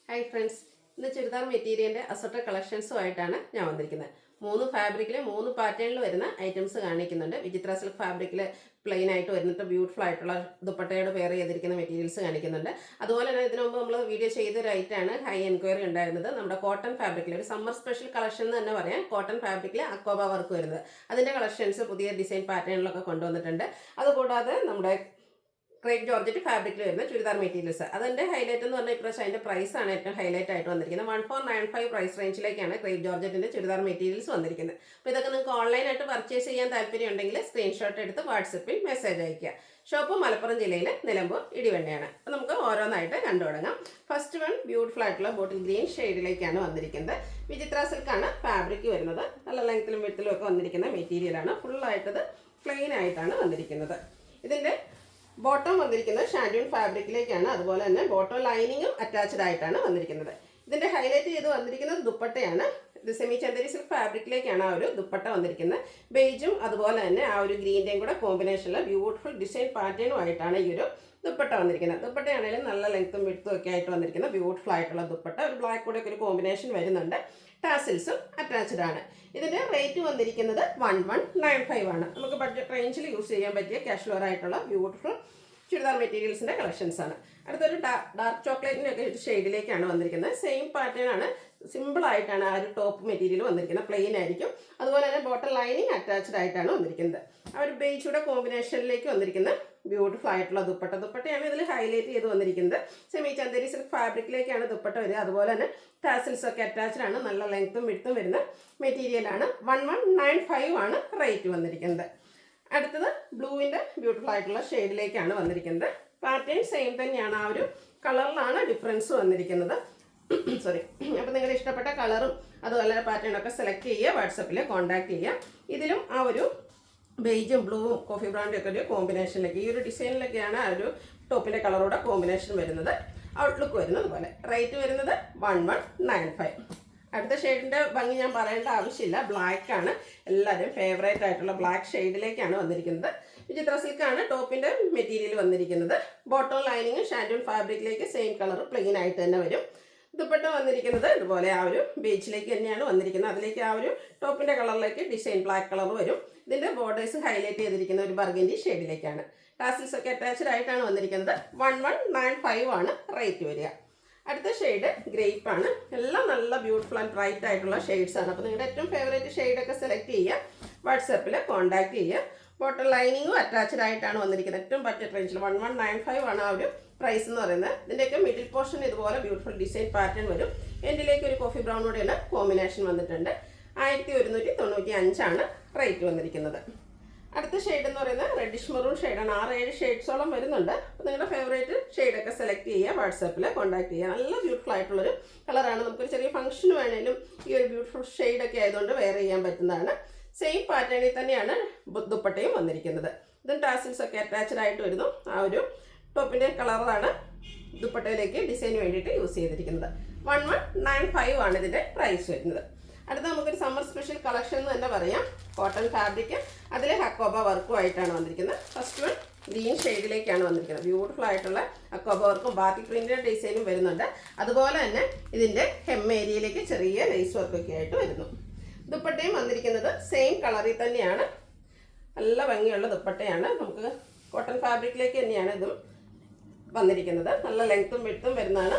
Hi friends, ഇന്ന് ചുരിദാർ മെറ്റീരിയലിൻ്റെ assorted കളക്ഷൻസുമായിട്ടാണ് ഞാൻ വന്നിരിക്കുന്നത്. 3 ഫാബ്രിക്കിൽ 3 പാറ്റേണിൽ വരുന്ന ഐറ്റംസ് കാണിക്കുന്നുണ്ട്. വിചിത്ര സിൽക്ക് ഫാബ്രിക്കിൽ പ്ലെയിൻ ആയിട്ട് വരുന്നിട്ട് ബ്യൂട്ടിഫുൾ ആയിട്ടുള്ള ദുപ്പട്ടയോട് പെയർ ചെയ്തിരിക്കുന്ന മെറ്റീരിയൽസ് കാണിക്കുന്നുണ്ട്. അതുപോലെ തന്നെ ഇതിനു മുമ്പ് നമ്മൾ വീഡിയോ ചെയ്തൊരു ഐറ്റമാണ് ഹൈ എൻക്വയറി ഉണ്ടായിരുന്നത്. നമ്മുടെ കോട്ടൺ ഫാബ്രിക്കിൽ ഒരു സമ്മർ സ്പെഷ്യൽ കളക്ഷൻ എന്ന് തന്നെ പറയാം. കോട്ടൺ ഫാബ്രിക്കിൽ അക്കോബ വർക്ക് വരുന്നത്, അതിൻ്റെ കളക്ഷൻസ് പുതിയ ഡിസൈൻ പാറ്റേണിലൊക്കെ കൊണ്ടുവന്നിട്ടുണ്ട്. അതുകൂടാതെ നമ്മുടെ ക്രേപ്പ് ജോർജറ്റ് ഫാബ്രിക്കിൽ വരുന്ന ചുരിദാർ മെറ്റീരിയൽസ്, അതിൻ്റെ ഹൈലൈറ്റ് എന്ന് പറഞ്ഞാൽ ഇപ്രാവശ്യം അതിൻ്റെ പ്രൈസാണ് ഏറ്റവും ഹൈലൈറ്റ് ആയിട്ട് വന്നിരിക്കുന്നത്. 1495 പ്രൈസ് റേഞ്ചിലേക്കാണ് ക്രേപ്പ് ജോർജറ്റിൻ്റെ ചുരിദാർ മെറ്റീരിയൽസ് വന്നിരിക്കുന്നത്. അപ്പോൾ ഇതൊക്കെ നിങ്ങൾക്ക് ഓൺലൈനായിട്ട് പർച്ചേസ് ചെയ്യാൻ താല്പര്യം ഉണ്ടെങ്കിൽ സ്ക്രീൻഷോട്ട് എടുത്ത് വാട്സപ്പിൽ മെസ്സേജ് അയയ്ക്കുക. ഷോപ്പ് മലപ്പുറം ജില്ലയിലെ നിലമ്പൂർ ഇടിവണ്ണയാണ്. അപ്പോൾ നമുക്ക് ഓരോന്നായിട്ട് കണ്ടു തുടങ്ങാം. ഫസ്റ്റ് വൺ ബ്യൂട്ടിഫുൾ ആയിട്ടുള്ള ബോട്ടിൽ ഗ്രീൻ ഷെയ്ഡിലേക്കാണ് വന്നിരിക്കുന്നത്. വിചിത്ര സിൽക്കാണ് ഫാബ്രിക് വരുന്നത്. നല്ല ലെങ്ത്തിലും വിഡ്ത്തിലും ഒക്കെ വന്നിരിക്കുന്ന മെറ്റീരിയലാണ്. ഫുള്ളായിട്ടത് പ്ലെയിൻ ആയിട്ടാണ് വന്നിരിക്കുന്നത്. ഇതിൻ്റെ ബോട്ടം വന്നിരിക്കുന്നത് ഷാൻഡ്യൂൺ ഫാബ്രിക്കിലേക്കാണ്. അതുപോലെ തന്നെ ബോട്ടം ലൈനിങ്ങും അറ്റാച്ച്ഡ് ആയിട്ടാണ് വന്നിരിക്കുന്നത്. ഇതിൻ്റെ ഹൈലൈറ്റ് ചെയ്ത് വന്നിരിക്കുന്നത് ദുപ്പട്ടയാണ്. ഇത് സെമി ചന്ദേരി സിൽക്ക് ഫാബ്രിക്കിലേക്കാണ് ആ ഒരു ദുപ്പട്ട വന്നിരിക്കുന്നത്. ബേജും അതുപോലെ തന്നെ ആ ഒരു ഗ്രീൻ്റെയും കൂടെ കോമ്പിനേഷനിൽ ബ്യൂട്ടിഫുൾ ഡിസൈൻ പാറ്റേണും ആയിട്ടാണ് ഈ ഒരു ദുപ്പട്ട വന്നിരിക്കുന്നത്. ദുപ്പട്ടയാണെങ്കിലും നല്ല ലെങ്ത്തും വിഡ്ത്തും ഒക്കെ ആയിട്ട് വന്നിരിക്കുന്ന ബ്യൂട്ടിഫുൾ ആയിട്ടുള്ള ദുപ്പട്ട. ഒരു ബ്ലാക്ക് കൂടെ ഒക്കെ ഒരു കോമ്പിനേഷൻ വരുന്നുണ്ട്. ടാസിൽസും അറ്റാച്ച്ഡ് ആണ്. ഇതിൻ്റെ റേറ്റ് വന്നിരിക്കുന്നത് 1195 ആണ്. നമുക്ക് ബഡ്ജറ്റ് റേഞ്ചിൽ യൂസ് ചെയ്യാൻ പറ്റിയ കാഷ്വൽ ആയിട്ടുള്ള ബ്യൂട്ടിഫുൾ ചുരിദാർ മെറ്റീരിയൽസിൻ്റെ കളക്ഷൻസ് ആണ്. അടുത്തൊരു ഡാർക്ക് ചോക്ലേറ്റിൻ്റെ ഒക്കെ ഒരു ഷെയ്ഡിലേക്കാണ് വന്നിരിക്കുന്നത്. സെയിം പാറ്റേൺ ആണ്. സിമ്പിളായിട്ടാണ് ആ ഒരു ടോപ്പ് മെറ്റീരിയൽ വന്നിരിക്കുന്നത്. പ്ലെയിൻ ആയിരിക്കും. അതുപോലെ തന്നെ ബോട്ടം ലൈനിങ് അറ്റാച്ച്ഡ് ആയിട്ടാണ് വന്നിരിക്കുന്നത്. ആ ഒരു ബേജുടെ കോമ്പിനേഷനിലേക്ക് വന്നിരിക്കുന്ന ബ്യൂട്ടിഫുൾ ആയിട്ടുള്ള ദുപ്പട്ടയാണ് ഇതിൽ ഹൈലൈറ്റ് ചെയ്ത് വന്നിരിക്കുന്നത്. സെമി ചന്ദേരി സിൽക്ക് ഫാബ്രിക്കിലേക്കാണ് ദുപ്പട്ട വരിക. അതുപോലെ തന്നെ ടാസിൽസ് ഒക്കെ അറ്റാച്ച്ഡ് ആണ്. നല്ല ലെങ്ത്തും വിഡ്ത്തും വരുന്ന മെറ്റീരിയലാണ്. 1195 ആണ് റേറ്റ് വന്നിരിക്കുന്നത്. അടുത്തത് ബ്ലൂവിൻ്റെ ബ്യൂട്ടിഫുൾ ആയിട്ടുള്ള ഷെയ്ഡിലേക്കാണ് വന്നിരിക്കുന്നത്. പാറ്റേൺ സെയിം തന്നെയാണ്. ആ ഒരു കളറിലാണ് ഡിഫറൻസ് വന്നിരിക്കുന്നത്. സോറി. അപ്പോൾ നിങ്ങളുടെ ഇഷ്ടപ്പെട്ട കളറും അതുപോലെ പാറ്റേണൊക്കെ സെലക്ട് ചെയ്യുക, വാട്സപ്പിൽ കോൺടാക്ട് ചെയ്യുക. ഇതിലും ആ ഒരു ബേജും ബ്ലൂവും കോഫി ബ്രൗണിൻ്റെ ഒക്കെ ഒരു കോമ്പിനേഷനിലേക്ക് ഈ ഒരു ഡിസൈനിലൊക്കെയാണ് ആ ഒരു ടോപ്പിൻ്റെ കളറോടെ കോമ്പിനേഷൻ വരുന്നത്. ഔട്ട്ലുക്ക് വരുന്നത് പോലെ. റേറ്റ് വരുന്നത് 1195. അടുത്ത ഷെയ്ഡിൻ്റെ ഭംഗി ഞാൻ പറയേണ്ട ആവശ്യമില്ല. ബ്ലാക്ക് ആണ് എല്ലാവരും ഫേവറേറ്റ് ആയിട്ടുള്ള ബ്ലാക്ക് ഷെയ്ഡിലേക്കാണ് വന്നിരിക്കുന്നത്. വിചിത്ര സിൽക്കാണ് ടോപ്പിൻ്റെ മെറ്റീരിയൽ വന്നിരിക്കുന്നത്. ബോട്ടം ലൈനിങ് ഷാൻഡൂൺ ഫാബ്രിക്കിലേക്ക് സെയിം കളർ പ്ലെയിൻ ആയിട്ട് തന്നെ വരും. ദുപ്പട്ട വന്നിരിക്കുന്നത് ഇതുപോലെ ആ ഒരു ബേജിലേക്ക് തന്നെയാണ് വന്നിരിക്കുന്നത്. അതിലേക്ക് ആ ഒരു ടോപ്പിൻ്റെ കളറിലേക്ക് ഡിസൈൻ ബ്ലാക്ക് കളർ വരും. ഇതിൻ്റെ ബോർഡേഴ്സ് ഹൈലൈറ്റ് ചെയ്തിരിക്കുന്ന ഒരു ബർഗൻഡി ഷെയ്ഡിലേക്കാണ്. ടാസിൽസ് ഒക്കെ അറ്റാച്ച്ഡ് ആയിട്ടാണ് വന്നിരിക്കുന്നത്. 1195 ആണ് റേറ്റ് വരിക. അടുത്ത ഷെയ്ഡ് ഗ്രേപ്പ് ആണ്. എല്ലാം നല്ല ബ്യൂട്ടിഫുൾ ആൻഡ് ബ്രൈറ്റ് ആയിട്ടുള്ള ഷെയ്ഡ്സ് ആണ്. അപ്പോൾ നിങ്ങളുടെ ഏറ്റവും ഫേവറേറ്റ് ഷെയ്ഡൊക്കെ സെലക്ട് ചെയ്യുക, വാട്സപ്പിൽ കോൺടാക്ട് ചെയ്യുക. ബോട്ടം ലൈനിങ്ങും അറ്റാച്ച്ഡ് ആയിട്ടാണ് വന്നിരിക്കുന്നത്. ഏറ്റവും ബഡ്ജറ്റ് റേഞ്ചിൽ 1195 ആണ് ആ ഒരു പ്രൈസ് എന്ന് പറയുന്നത്. ഇതിൻ്റെയൊക്കെ മിഡിൽ പോർഷൻ ഇതുപോലെ ബ്യൂട്ടിഫുൾ ഡിസൈൻ പാറ്റേൺ വരും. എൻഡിലേക്ക് ഒരു കോഫി ബ്രൗണോടെയുള്ള കോമ്പിനേഷൻ വന്നിട്ടുണ്ട്. 1195 ആണ് റേറ്റ് വന്നിരിക്കുന്നത്. അടുത്ത ഷെയ്ഡ് എന്ന് പറയുന്നത് റെഡിഷ് മെറൂൺ ഷെയ്ഡാണ്. 6-7 ഷെയ്ഡ്സോളം വരുന്നുണ്ട്. അപ്പോൾ നിങ്ങളുടെ ഫേവറേറ്റ് ഷെയ്ഡൊക്കെ സെലക്ട് ചെയ്യുക, വാട്സാപ്പിൽ കോൺടാക്ട് ചെയ്യുക. നല്ല ബ്യൂട്ടിഫുൾ ആയിട്ടുള്ളൊരു കളറാണ്. നമുക്കൊരു ചെറിയ ഫംഗ്ഷൻ വേണേലും ഈ ഒരു ബ്യൂട്ടിഫുൾ ഷെയ്ഡൊക്കെ ആയതുകൊണ്ട് വെയർ ചെയ്യാൻ പറ്റുന്നതാണ്. സെയിം പാറ്റേണിൽ തന്നെയാണ് ദുപ്പട്ടയും വന്നിരിക്കുന്നത്. ഇതും ടാസിൽസ് ഒക്കെ അറ്റാച്ച്ഡ് ആയിട്ട് വരുന്നു. ആ ഒരു ടോപ്പിൻ്റെ കളറാണ് ദുപ്പട്ടയിലേക്ക് ഡിസൈന് വേണ്ടിയിട്ട് യൂസ് ചെയ്തിരിക്കുന്നത്. 1195 ആണ് ഇതിൻ്റെ പ്രൈസ് വരുന്നത്. അടുത്ത നമുക്കൊരു സമ്മർ സ്പെഷ്യൽ കളക്ഷൻ എന്ന് തന്നെ പറയാം. കോട്ടൺ ഫാബ്രിക്, അതിൽ ഹക്കോബ വർക്കും ആയിട്ടാണ് വന്നിരിക്കുന്നത്. ഫസ്റ്റ് വൺ ഗ്രീൻ ഷെയ്ഡിലേക്കാണ് വന്നിരിക്കുന്നത്. ബ്യൂട്ടിഫുൾ ആയിട്ടുള്ള ഹക്കോബ വർക്കും ബാത്തിക് പ്രിന്റിൻ്റെ ഡിസൈനും വരുന്നുണ്ട്. അതുപോലെ തന്നെ ഇതിൻ്റെ ഹെം ഏരിയയിലേക്ക് ചെറിയ ലേസ് വർക്കൊക്കെ ആയിട്ട് വരുന്നു. ദുപ്പട്ടയും വന്നിരിക്കുന്നത് സെയിം കളറിൽ തന്നെയാണ്. നല്ല ഭംഗിയുള്ള ദുപ്പട്ടയാണ്. നമുക്ക് കോട്ടൺ ഫാബ്രിക്കിലേക്ക് തന്നെയാണ് ഇതും വന്നിരിക്കുന്നത്. നല്ല ലെങ്ത്തും വിഡ്ത്തും വരുന്നതാണ്.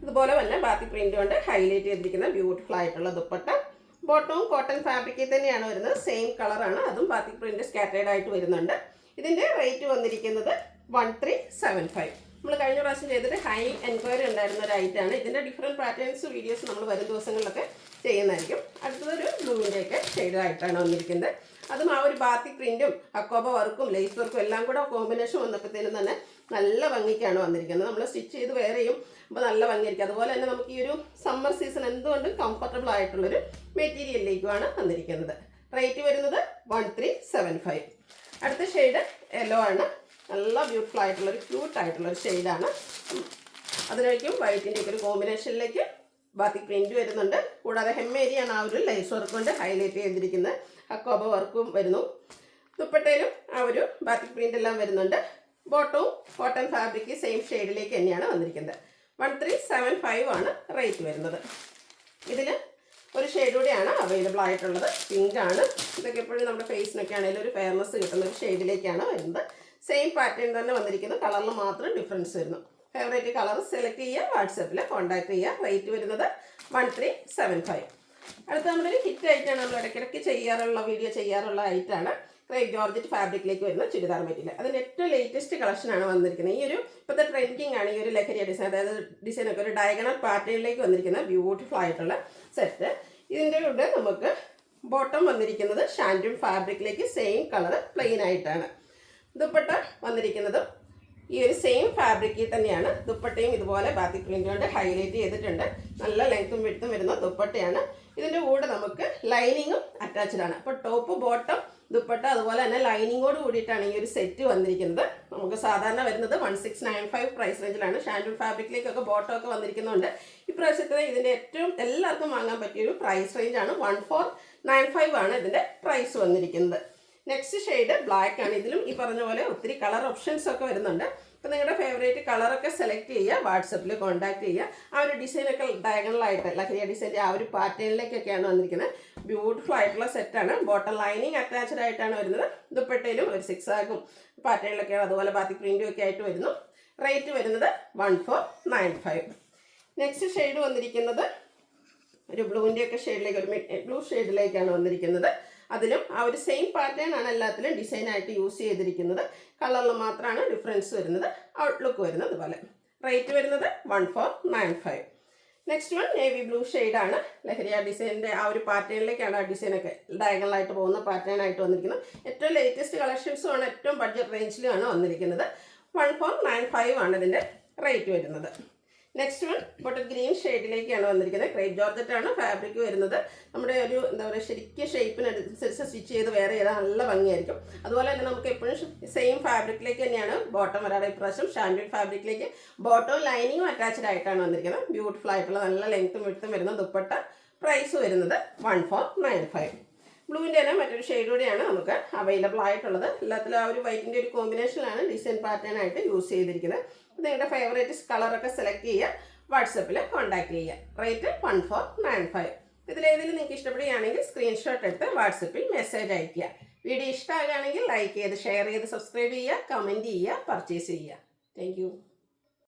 ഇതുപോലെ തന്നെ ബാത്തിക് പ്രിന്റ് കൊണ്ട് ഹൈലൈറ്റ് ചെയ്തിരിക്കുന്ന ബ്യൂട്ടിഫുൾ ആയിട്ടുള്ള ദുപ്പട്ട. ബോട്ടവും കോട്ടൺ ഫാബ്രിക്കിൽ തന്നെയാണ് വരുന്നത്. സെയിം കളറാണ്. അതും ബാത്തിക് പ്രിന്റ് സ്കാറ്റേഡ് ആയിട്ട് വരുന്നുണ്ട്. ഇതിൻ്റെ റേറ്റ് വന്നിരിക്കുന്നത് 1375. നമ്മൾ കഴിഞ്ഞ പ്രാവശ്യം ചെയ്തിട്ട് ഹൈ എൻക്വയറി ഉണ്ടായിരുന്ന ഒരു ഐറ്റമാണ്. ഇതിൻ്റെ ഡിഫറെൻറ്റ് പാറ്റേൺസ് വീഡിയോസ് നമ്മൾ വരും ദിവസങ്ങളിലൊക്കെ ചെയ്യുന്നതായിരിക്കും. അടുത്തതൊരു ബ്ലൂവിൻ്റെയൊക്കെ ഷെയ്ഡായിട്ടാണ് വന്നിരിക്കുന്നത്. അതും ആ ഒരു ബാത്തിക് പ്രിൻറ്റും അക്കോബ വർക്കും ലേസ് വർക്കും എല്ലാം കൂടെ കോമ്പിനേഷൻ വന്നപ്പോഴത്തേനും തന്നെ നല്ല ഭംഗിക്കാണ് വന്നിരിക്കുന്നത്. നമ്മൾ സ്റ്റിച്ച് ചെയ്ത് വേറെ ചെയ്യും അപ്പോൾ നല്ല ഭംഗിയായിരിക്കും. അതുപോലെ തന്നെ നമുക്ക് ഈ ഒരു സമ്മർ സീസൺ എന്തുകൊണ്ടും കംഫർട്ടബിൾ ആയിട്ടുള്ളൊരു മെറ്റീരിയലിലേക്കുമാണ് വന്നിരിക്കുന്നത്. റേറ്റ് വരുന്നത് 1375. അടുത്ത ഷെയ്ഡ് യെല്ലോ ആണ്. നല്ല ബ്യൂട്ടിഫുൾ ആയിട്ടുള്ളൊരു ക്യൂട്ടായിട്ടുള്ളൊരു ഷെയ്ഡാണ്. അതിലേക്കും വൈറ്റിൻ്റെ ഒക്കെ ഒരു കോമ്പിനേഷനിലേക്ക് ബാത്തിക് പ്രിന്റ് വരുന്നുണ്ട്. കൂടാതെ ഹെം ഏരിയയാണ് ആ ഒരു ലേസ് വർക്ക് കൊണ്ട് ഹൈലൈറ്റ് ചെയ്തിരിക്കുന്നത്. ഹക്കോബ വർക്കും വരുന്നു. ദുപ്പട്ടയിലും ആ ഒരു ബാത്തിക് പ്രിന്റ് എല്ലാം വരുന്നുണ്ട്. ബോട്ടവും കോട്ടൺ ഫാബ്രിക് സെയിം ഷെയ്ഡിലേക്ക് തന്നെയാണ് വന്നിരിക്കുന്നത്. 1375 ആണ് റേറ്റ് വരുന്നത്. ഇതിൽ ഒരു ഷെയ്ഡ് കൂടിയാണ് അവൈലബിൾ ആയിട്ടുള്ളത്, പിങ്ക് ആണ്. ഇതൊക്കെ എപ്പോഴും നമ്മുടെ ഫേസിനൊക്കെ ആണെങ്കിലും ഒരു ഫെയർനെസ് കിട്ടുന്ന ഒരു ഷെയ്ഡിലേക്കാണ് വരുന്നത്. സെയിം പാറ്റേൺ തന്നെ വന്നിരിക്കുന്നത്, കളറിൽ മാത്രം ഡിഫറൻസ് വരുന്നു. ഫേവറേറ്റ് കളർ സെലക്ട് ചെയ്യുക, വാട്സാപ്പിൽ കോൺടാക്ട് ചെയ്യുക. റേറ്റ് വരുന്നത് 1375. അടുത്ത നമ്മളൊരു ഹിറ്റ് ആയിട്ടാണ് നമ്മൾ ഇടയ്ക്കിടയ്ക്ക് വീഡിയോ ചെയ്യാറുള്ള ഐറ്റാണ് ക്രേപ്പ് ജോർജറ്റ് ഫാബ്രിക്കിലേക്ക് വരുന്ന ചുരിദാർ മെറ്റീരിയൽ. അതിൻ്റെ ഏറ്റവും ലേറ്റസ്റ്റ് കളക്ഷനാണ് വന്നിരിക്കുന്നത്. ഈ ഒരു ഇപ്പോഴത്തെ ട്രെൻഡിങ് ആണ് ഈ ഒരു ലഹരിയ ഡിസൈൻ, അതായത് ഡിസൈനൊക്കെ ഒരു ഡയഗണൽ പാറ്റേണിലേക്ക് വന്നിരിക്കുന്ന ബ്യൂട്ടിഫുൾ ആയിട്ടുള്ള സെറ്റ്. ഇതിൻ്റെ കൂടെ നമുക്ക് ബോട്ടം വന്നിരിക്കുന്നത് ഷാൻഡൂൺ ഫാബ്രിക്കിലേക്ക് സെയിം കളർ പ്ലെയിൻ ആയിട്ടാണ്. ദുപ്പട്ട വന്നിരിക്കുന്നതും ഈ ഒരു സെയിം ഫാബ്രിക്കിൽ തന്നെയാണ്. ദുപ്പട്ടയും ഇതുപോലെ ബാത്തിക് പ്രിന്റ് കൊണ്ട് ഹൈലൈറ്റ് ചെയ്തിട്ടുണ്ട്. നല്ല ലെങ്ത്തും വിഡ്ത്തും വരുന്ന ദുപ്പട്ടയാണ്. ഇതിൻ്റെ കൂടെ നമുക്ക് ലൈനിങ്ങും അറ്റാച്ച്ഡ് ആണ്. അപ്പോൾ ടോപ്പ് ബോട്ടം ദുപ്പട്ട അതുപോലെ തന്നെ ലൈനിങ്ങോട് കൂടിയിട്ടാണ് ഈ ഒരു സെറ്റ് വന്നിരിക്കുന്നത്. നമുക്ക് സാധാരണ വരുന്നത് 1695 പ്രൈസ് റേഞ്ചിലാണ്. ഷാൻഡൂൺ ഫാബ്രിക്കിലേക്കൊക്കെ ബോട്ടം ഒക്കെ വന്നിരിക്കുന്നതുകൊണ്ട് ഇപ്രാവശ്യത്തെ ഇതിൻ്റെ ഏറ്റവും എല്ലാവർക്കും വാങ്ങാൻ പറ്റിയൊരു പ്രൈസ് റേഞ്ചാണ്. 1495 ആണ് ഇതിൻ്റെ പ്രൈസ് വന്നിരിക്കുന്നത്. നെക്സ്റ്റ് ഷെയ്ഡ് ബ്ലാക്ക് ആണ്. ഇതിലും ഈ പറഞ്ഞ പോലെ ഒത്തിരി കളർ ഓപ്ഷൻസ് ഒക്കെ വരുന്നുണ്ട്. അപ്പോൾ നിങ്ങളുടെ ഫേവറേറ്റ് കളറൊക്കെ സെലക്ട് ചെയ്യുക, വാട്സപ്പിൽ കോൺടാക്ട് ചെയ്യുക. ആ ഒരു ഡിസൈനൊക്കെ ഡയഗണലായിട്ട് ലഹരിയ ഡിസൈൻ്റെ ആ ഒരു പാറ്റേണിലേക്കൊക്കെയാണ് വന്നിരിക്കുന്നത്. ബ്യൂട്ടിഫുൾ ആയിട്ടുള്ള സെറ്റാണ്. ബോട്ടം ലൈനിങ് അറ്റാച്ച്ഡ് ആയിട്ടാണ് വരുന്നത്. ദുപ്പട്ടയിലും ഒരു 6 ആകും പാറ്റേണിലൊക്കെയാണ്, അതുപോലെ ബാത്തിക് പ്രിൻറ്റും ഒക്കെ ആയിട്ട് വരുന്നു. റേറ്റ് വരുന്നത് 1495. നെക്സ്റ്റ് ഷെയ്ഡ് വന്നിരിക്കുന്നത് ഒരു ബ്ലൂവിൻ്റെ ഒക്കെ ഷെയ്ഡിലേക്ക്, ഒരു ബ്ലൂ ഷെയ്ഡിലേക്കാണ് വന്നിരിക്കുന്നത്. അതിലും ആ ഒരു സെയിം പാറ്റേൺ ആണ് എല്ലാത്തിലും ഡിസൈനായിട്ട് യൂസ് ചെയ്തിരിക്കുന്നത്. കളറിൽ മാത്രമാണ് ഡിഫറൻസ് വരുന്നത്. ഔട്ട്ലുക്ക് വരുന്നത് പോലെ. റേറ്റ് വരുന്നത് 1495. നെക്സ്റ്റ് വൺ നേവി ബ്ലൂ ഷെയ്ഡാണ്. ലഹരിയ ഡിസൈനിൻ്റെ ആ ഒരു പാറ്റേണിലേക്കാണ് ആ ഡിസൈനൊക്കെ ഡയഗണലായിട്ട് പോകുന്ന പാറ്റേൺ ആയിട്ട് വന്നിരിക്കുന്നത്. ഏറ്റവും ലേറ്റസ്റ്റ് കളക്ഷൻസും ആണ്, ഏറ്റവും ബഡ്ജറ്റ് റേഞ്ചിലുമാണ് വന്നിരിക്കുന്നത്. 1495 ആണ് ഇതിൻ്റെ റേറ്റ് വരുന്നത്. നെക്സ്റ്റ് വൺ ബോട്ടിൽ ഗ്രീൻ ഷെയ്ഡിലേക്കാണ് വന്നിരിക്കുന്നത്. ക്രേപ്പ് ജോർജറ്റ് ആണ് ഫാബ്രിക് വരുന്നത്. നമ്മുടെ ഒരു എന്താ പറയുക ശരിക്കും ഷേപ്പിനനുസരിച്ച് സ്റ്റിച്ച് ചെയ്ത് വേറെ ചെയ്താൽ നല്ല ഭംഗിയായിരിക്കും. അതുപോലെ തന്നെ നമുക്ക് എപ്പോഴും സെയിം ഫാബ്രിക്കിലേക്ക് തന്നെയാണ് ബോട്ടം വരാതെ. ഇപ്രാവശ്യം ഷാൻഡൂൺ ഫാബ്രിക്കിലേക്ക് ബോട്ടവും ലൈനിങ്ങും അറ്റാച്ച്ഡ് ആയിട്ടാണ് വന്നിരിക്കുന്നത്. ബ്യൂട്ടിഫുൾ ആയിട്ടുള്ള നല്ല ലെങ്ത്തും വിഡ്ത്തും വരുന്ന ദുപ്പട്ട. പ്രൈസ് വരുന്നത് 1495. ബ്ലൂവിൻ്റെ തന്നെ മറ്റൊരു ഷെയ്ഡ് കൂടിയാണ് നമുക്ക് അവൈലബിൾ ആയിട്ടുള്ളത്. എല്ലാത്തിലും ആ ഒരു വൈറ്റിൻ്റെ ഒരു കോമ്പിനേഷനിലാണ് ഡിസൈൻ പാറ്റേൺ ആയിട്ട് യൂസ് ചെയ്തിരിക്കുന്നത്. നിങ്ങളുടെ ഫേവറേറ്റ് കളറൊക്കെ സെലക്ട് ചെയ്യുക, വാട്സപ്പിൽ കോൺടാക്ട് ചെയ്യുക. റേറ്റ് 1495. ഇതിലേതിൽ നിങ്ങൾക്ക് ഇഷ്ടപ്പെടുകയാണെങ്കിൽ സ്ക്രീൻഷോട്ട് എടുത്ത് വാട്സപ്പിൽ മെസ്സേജ് അയയ്ക്കുക. വീഡിയോ ഇഷ്ടമാകുകയാണെങ്കിൽ ലൈക്ക് ചെയ്ത് ഷെയർ ചെയ്ത് സബ്സ്ക്രൈബ് ചെയ്യുക, കമൻറ്റ് ചെയ്യുക, പർച്ചേസ് ചെയ്യുക. താങ്ക്